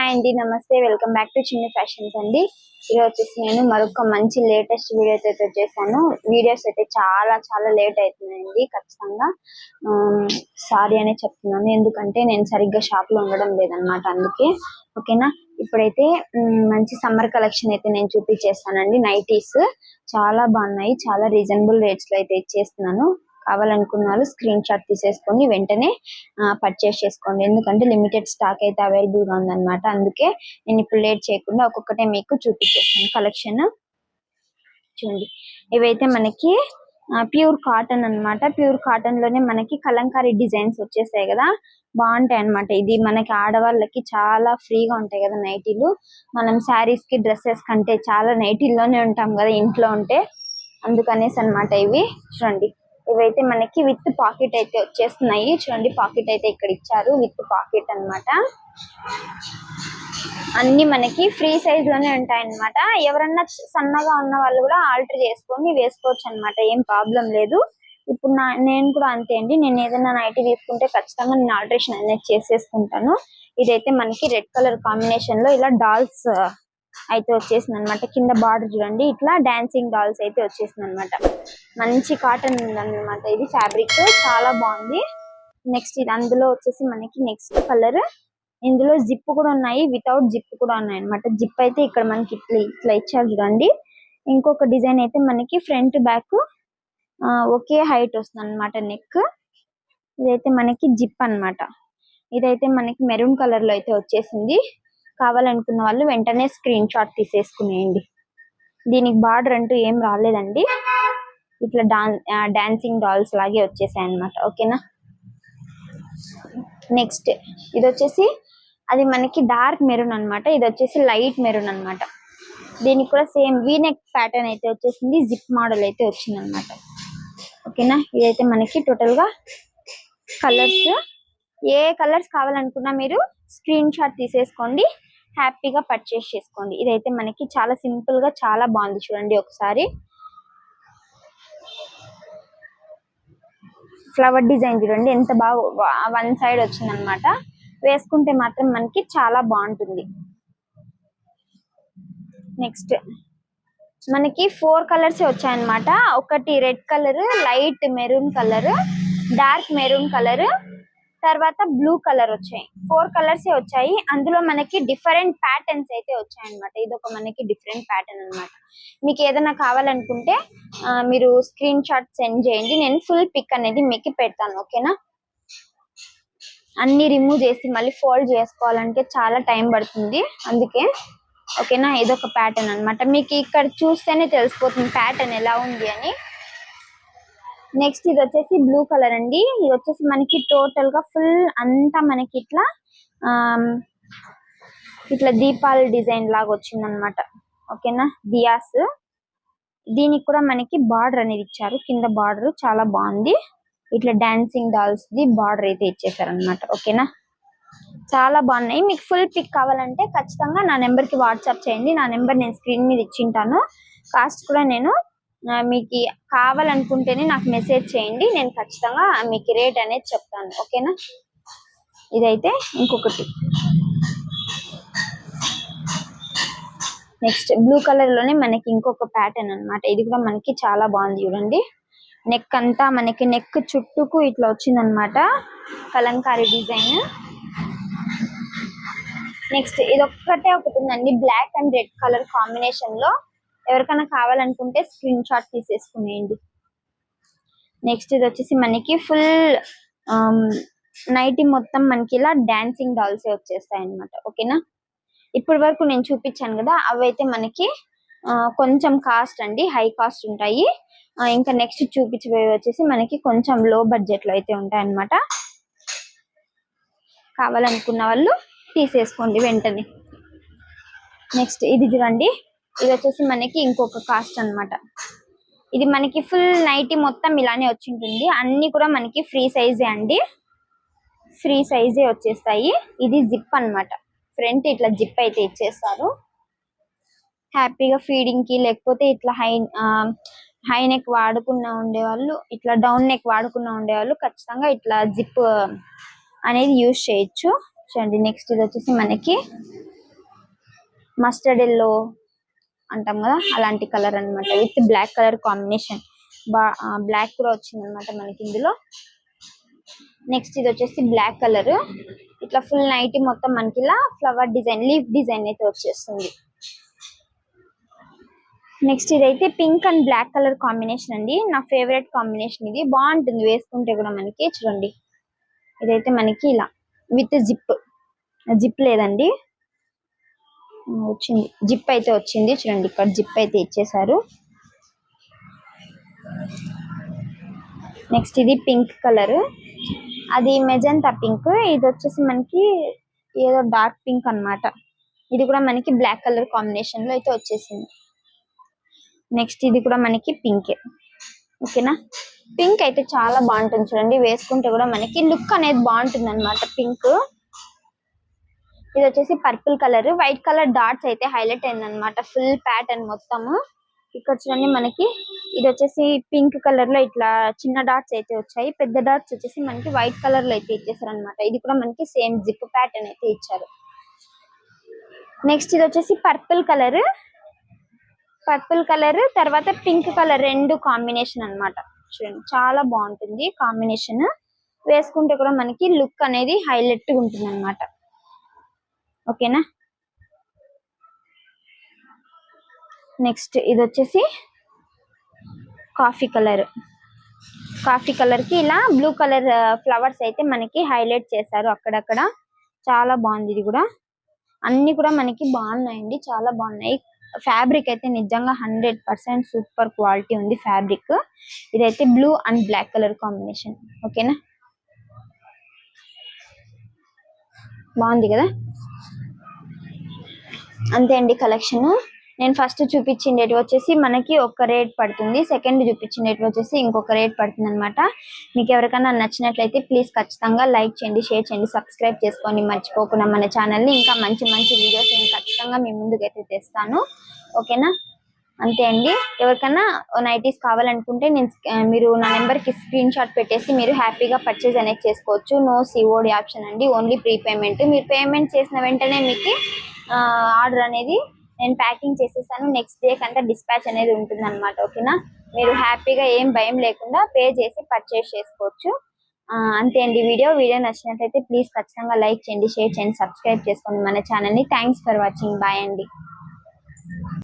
Hi అండి, నమస్తే. Welcome back to చిన్ని ఫ్యాషన్స్ అండి. ఈరోజు వచ్చేసి నేను మరొక మంచి లేటెస్ట్ వీడియోస్ అయితే వచ్చేసాను. వీడియోస్ అయితే చాలా చాలా లేట్ అవుతున్నాయండి. ఖచ్చితంగా సారీ అనే చెప్తున్నాను, ఎందుకంటే నేను సరిగ్గా షాప్ లో ఉండడం లేదనమాట, అందుకే. ఓకేనా, ఇప్పుడైతే మంచి సమ్మర్ కలెక్షన్ అయితే నేను చూపించేస్తానండి. నైటీస్ చాలా బాగున్నాయి, చాలా రీజనబుల్ రేట్స్ లో అయితే ఇచ్చేస్తున్నాను. కావాలనుకున్న వాళ్ళు స్క్రీన్ షాట్ తీసేసుకొని వెంటనే పర్చేస్ చేసుకోండి, ఎందుకంటే లిమిటెడ్ స్టాక్ అయితే అవైలబుల్ గా ఉందన్నమాట. అందుకే నేను ఇప్పుడు లేట్ చేయకుండా ఒక్కొక్కటే మీకు చూపించేస్తాను కలెక్షన్. చూడండి, ఇవైతే మనకి ప్యూర్ కాటన్ అన్నమాట. ప్యూర్ కాటన్ లోనే మనకి కలంకారీ డిజైన్స్ వచ్చేసాయి కదా, బాగుంటాయి అన్నమాట. ఇది మనకి ఆడవాళ్ళకి చాలా ఫ్రీగా ఉంటాయి కదా నైటీలు. మనం శారీస్ కి డ్రెస్సెస్ కంటే చాలా నైటీల్లోనే ఉంటాం కదా ఇంట్లో ఉంటే, అందుకనేసి అన్నమాట. ఇవి చూడండి, ఇవైతే మనకి విత్ పాకెట్ అయితే వచ్చేస్తున్నాయి. చూడండి, పాకెట్ అయితే ఇక్కడ ఇచ్చారు, విత్ పాకెట్ అన్నమాట. అన్ని మనకి ఫ్రీ సైజ్ లోనే ఉంటాయి అన్నమాట. ఎవరన్నా సన్నగా ఉన్న వాళ్ళు కూడా ఆల్టర్ చేసుకొని వేసుకోవచ్చు అన్నమాట, ఏం ప్రాబ్లం లేదు. ఇప్పుడు నేను కూడా అంతే అండి, నేను ఏదైనా నైటీ తీసుకుంటే ఖచ్చితంగా నేను ఆల్టరేషన్ అనేది చేసేసుకుంటాను. ఇదైతే మనకి రెడ్ కలర్ కాంబినేషన్ లో ఇలా డాల్స్ అయితే వచ్చేసింది అనమాట. కింద బార్డర్ చూడండి, ఇట్లా డాన్సింగ్ డాల్స్ అయితే వచ్చేసింది అనమాట. మంచి కాటన్ ఉందన్నమాట. ఇది ఫ్యాబ్రిక్ చాలా బాగుంది. నెక్స్ట్ ఇది అందులో వచ్చేసి మనకి నెక్స్ట్ కలర్, ఇందులో జిప్ కూడా ఉన్నాయి, వితౌట్ జిప్ కూడా ఉన్నాయి అనమాట. జిప్ అయితే ఇక్కడ మనకి ఇట్లా ఇచ్చారు చూడండి. ఇంకొక డిజైన్ అయితే మనకి ఫ్రంట్ బ్యాక్ ఒకే హైట్ వస్తుంది అనమాట నెక్. ఇదైతే మనకి జిప్ అన్నమాట. ఇదైతే మనకి మెరూన్ కలర్ లో అయితే వచ్చేసింది. కావాలనుకున్న వాళ్ళు వెంటనే స్క్రీన్ షాట్ తీసేసుకునేయండి. దీనికి బార్డర్ అంటూ ఏం రాలేదండి, ఇట్లా డాన్సింగ్ డాల్స్ లాగే వచ్చేసాయి అన్నమాట. ఓకేనా, నెక్స్ట్ ఇది వచ్చేసి అది మనకి డార్క్ మెరూన్ అన్నమాట. ఇది వచ్చేసి లైట్ మెరూన్ అన్నమాట. దీనికి కూడా సేమ్ వీనెక్ ప్యాటర్న్ అయితే వచ్చేసింది, జిప్ మోడల్ అయితే వచ్చింది అనమాట. ఓకేనా, ఇదైతే మనకి టోటల్ గా కలర్స్, ఏ కలర్స్ కావాలనుకున్నా మీరు స్క్రీన్ షాట్ తీసేసుకోండి, హ్యాపీగా పర్చేస్ చేసుకోండి. ఇదైతే మనకి చాలా సింపుల్ గా చాలా బాగుంది. చూడండి ఒకసారి, ఫ్లవర్ డిజైన్ చూడండి ఎంత బాగా వన్ సైడ్ వచ్చింది అనమాట. వేసుకుంటే మాత్రం మనకి చాలా బాగుంటుంది. నెక్స్ట్ మనకి 4 కలర్స్ వచ్చాయన్నమాట. ఒకటి red colour, light maroon colour, dark maroon colour, తర్వాత బ్లూ కలర్ వచ్చాయి. 4 కలర్స్ వచ్చాయి. అందులో మనకి డిఫరెంట్ ప్యాటర్న్స్ అయితే వచ్చాయి అనమాట. ఇది ఒక మనకి డిఫరెంట్ ప్యాటర్న్ అనమాట. మీకు ఏదైనా కావాలనుకుంటే మీరు స్క్రీన్ షాట్ సెండ్ చేయండి, నేను ఫుల్ పిక్ అనేది మీకు పెడతాను. ఓకేనా, అన్ని రిమూవ్ చేసి మళ్ళీ ఫోల్డ్ చేసుకోవాలంటే చాలా టైం పడుతుంది, అందుకే. ఓకేనా, ఇదొక ప్యాటర్న్ అనమాట. మీకు ఇక్కడ చూస్తేనే తెలిసిపోతుంది ప్యాటర్న్ ఎలా ఉంది అని. నెక్స్ట్ ఇది వచ్చేసి బ్లూ కలర్ అండి. ఇది వచ్చేసి మనకి టోటల్ గా ఫుల్ అంతా మనకి ఇట్లా ఇట్లా దీపాల డిజైన్ లాగా వచ్చింది అనమాట. ఓకేనా, దియాస్. దీనికి కూడా మనకి బార్డర్ అనేది ఇచ్చారు, కింద బార్డర్ చాలా బాగుంది. ఇట్లా డాన్సింగ్ డాల్స్ ది బార్డర్ అయితే ఇచ్చేసారు అనమాట. ఓకేనా, చాలా బాగున్నాయి. మీకు ఫుల్ పిక్ కావాలంటే ఖచ్చితంగా నా నెంబర్ కి వాట్సాప్ చేయండి. నా నెంబర్ నేను స్క్రీన్ మీద ఇచ్చింటాను. కాస్ట్ కూడా నేను మీకు కావాలనుకుంటేనే నాకు మెసేజ్ చేయండి, నేను ఖచ్చితంగా మీకు రేట్ అనేది చెప్తాను. ఓకేనా, ఇదైతే ఇంకొకటి. నెక్స్ట్ బ్లూ కలర్ లోనే మనకి ఇంకొక ప్యాటర్న్ అన్నమాట. ఇది కూడా మనకి చాలా బాగుంది. చూడండి, నెక్ అంతా మనకి నెక్ చుట్టూకు ఇట్లా వచ్చింది అనమాట, కలంకారీ డిజైన్. నెక్స్ట్ ఇది ఒకటి ఉందండి, black and red colour combination లో. ఎవరికైనా కావాలనుకుంటే స్క్రీన్ షాట్ తీసేసుకునేయండి. నెక్స్ట్ ఇది వచ్చేసి మనకి ఫుల్ నైటీ మొత్తం మనకి ఇలా డాన్సింగ్ డాల్స్ వచ్చేస్తాయి అనమాట. ఓకేనా, ఇప్పటి వరకు నేను చూపించాను కదా, అవైతే మనకి కొంచెం కాస్ట్ అండి, హై కాస్ట్ ఉంటాయి. ఇంకా నెక్స్ట్ చూపించబోయే వచ్చేసి మనకి కొంచెం లో బడ్జెట్ లో అయితే ఉంటాయి అనమాట. కావాలనుకున్న వాళ్ళు తీసేసుకోండి వెంటనే. నెక్స్ట్ ఇది చూడండి, ఇది వచ్చేసి మనకి ఇంకొక కాస్ట్ అన్నమాట. ఇది మనకి ఫుల్ నైటీ మొత్తం ఇలానే వచ్చి ఉంటుంది. అన్ని కూడా మనకి ఫ్రీ సైజే అండి, ఫ్రీ సైజే వచ్చేస్తాయి. ఇది జిప్ అన్నమాట, ఫ్రంట్ ఇట్లా జిప్ అయితే ఇచ్చేస్తారు. హ్యాపీగా ఫీడింగ్ కి, లేకపోతే ఇట్లా హై నెక్ వాడుకున్న ఉండేవాళ్ళు, ఇట్లా డౌన్ నెక్ వాడుకున్న ఉండేవాళ్ళు ఖచ్చితంగా ఇట్లా జిప్ అనేది యూజ్ చేయొచ్చు. చూడండి, నెక్స్ట్ ఇది వచ్చేసి మనకి మస్టర్డ్ ఎల్లో అంటాం కదా అలాంటి కలర్ అన్నమాట with black colour combination. Black కూడా వచ్చింది అనమాట మనకి ఇందులో. నెక్స్ట్ ఇది వచ్చేసి బ్లాక్ కలర్, ఇట్లా ఫుల్ నైట్ మొత్తం మనకి ఇలా ఫ్లవర్ డిజైన్, లీఫ్ డిజైన్ అయితే వచ్చేస్తుంది. నెక్స్ట్ ఇదైతే pink and black colour combination అండి. నా ఫేవరెట్ కాంబినేషన్ ఇది, బాగుంటుంది వేసుకుంటే కూడా మనకి. చూడండి ఇదైతే మనకి ఇలా విత్ జిప్ లేదండి, వచ్చింది జిప్ అయితే వచ్చింది. చూడండి ఇక్కడ జిప్ అయితే ఇచ్చేసారు. నెక్స్ట్ ఇది పింక్ కలర్, అది మెజంతా పింక్, ఇది వచ్చేసి మనకి ఏదో డార్క్ పింక్ అన్నమాట. ఇది కూడా మనకి బ్లాక్ కలర్ కాంబినేషన్ లో అయితే వచ్చేసింది. నెక్స్ట్ ఇది కూడా మనకి పింక్. ఓకేనా, పింక్ అయితే చాలా బాగుంటుంది చూడండి, వేసుకుంటే కూడా మనకి లుక్ అనేది బాగుంటుంది అనమాట పింక్. ఇది వచ్చేసి purple colour, white colour dots అయితే హైలైట్ అయింది అనమాట ఫుల్ ప్యాటర్న్ మొత్తము. ఇక్కడ చూడండి మనకి ఇది వచ్చేసి పింక్ కలర్ లో ఇట్లా చిన్న డాట్స్ అయితే వచ్చాయి, పెద్ద డాట్స్ వచ్చేసి మనకి వైట్ కలర్ లో అయితే ఇచ్చేసారు అనమాట. ఇది కూడా మనకి సేమ్ జిప్ ప్యాటర్న్ అయితే ఇచ్చారు. నెక్స్ట్ ఇది వచ్చేసి పర్పుల్ కలర్ తర్వాత పింక్ కలర్ రెండు కాంబినేషన్ అన్నమాట. చూడండి చాలా బాగుంటుంది కాంబినేషన్, వేసుకుంటే కూడా మనకి లుక్ అనేది హైలైట్ గా ఉంటుంది అనమాట. ఓకేనా, నెక్స్ట్ ఇది వచ్చేసి కాఫీ కలర్ కి ఇలా బ్లూ కలర్ ఫ్లవర్స్ అయితే మనకి హైలైట్ చేశారు అక్కడక్కడ. చాలా బాగుంది ఇది కూడా, అన్ని కూడా మనకి బాగున్నాయండి, చాలా బాగున్నాయి. ఫ్యాబ్రిక్ అయితే నిజంగా 100% సూపర్ క్వాలిటీ ఉంది ఫ్యాబ్రిక్. ఇదైతే blue and black colour combination. ఓకేనా, బాగుంది కదా. అంతే అండి కలెక్షన్. నేను ఫస్ట్ చూపించిండేటి వచ్చేసి మనకి ఒక రేట్ పడుతుంది, సెకండ్ చూపించిండేటి వచ్చేసి ఇంకొక రేట్ పడుతుంది అనమాట. మీకు ఎవరికైనా నచ్చినట్లయితే ప్లీజ్ ఖచ్చితంగా లైక్ చేయండి, షేర్ చేయండి, సబ్స్క్రైబ్ చేసుకోండి మర్చిపోకుండా మన ఛానల్ని. ఇంకా మంచి మంచి వీడియోస్ నేను ఖచ్చితంగా మీ ముందుకైతే తెస్తాను. ఓకేనా, అంతే అండి. ఎవరికైనా నైటీస్ కావాలనుకుంటే మీరు నా నెంబర్కి స్క్రీన్ షాట్ పెట్టేసి మీరు హ్యాపీగా పర్చేజ్ అనేది చేసుకోవచ్చు. నో సిఓడి ఆప్షన్ అండి, ఓన్లీ ప్రీపేమెంట్. మీరు పేమెంట్ చేసిన వెంటనే మీకు ఆర్డర్ అనేది నేను ప్యాకింగ్ చేసేసాను, నెక్స్ట్ డే కంటే డిస్పాచ్ అనేది ఉంటుంది అనమాట. ఓకేనా, మీరు హ్యాపీగా ఏం భయం లేకుండా పే చేసి పర్చేస్ చేసుకోవచ్చు. అంతే అండి. వీడియో నచ్చినట్లయితే ప్లీజ్ ఖచ్చితంగా లైక్ చేయండి, షేర్ చేయండి, సబ్స్క్రైబ్ చేసుకోండి మన ఛానల్ని. Thanks for watching. బాయ్ అండి.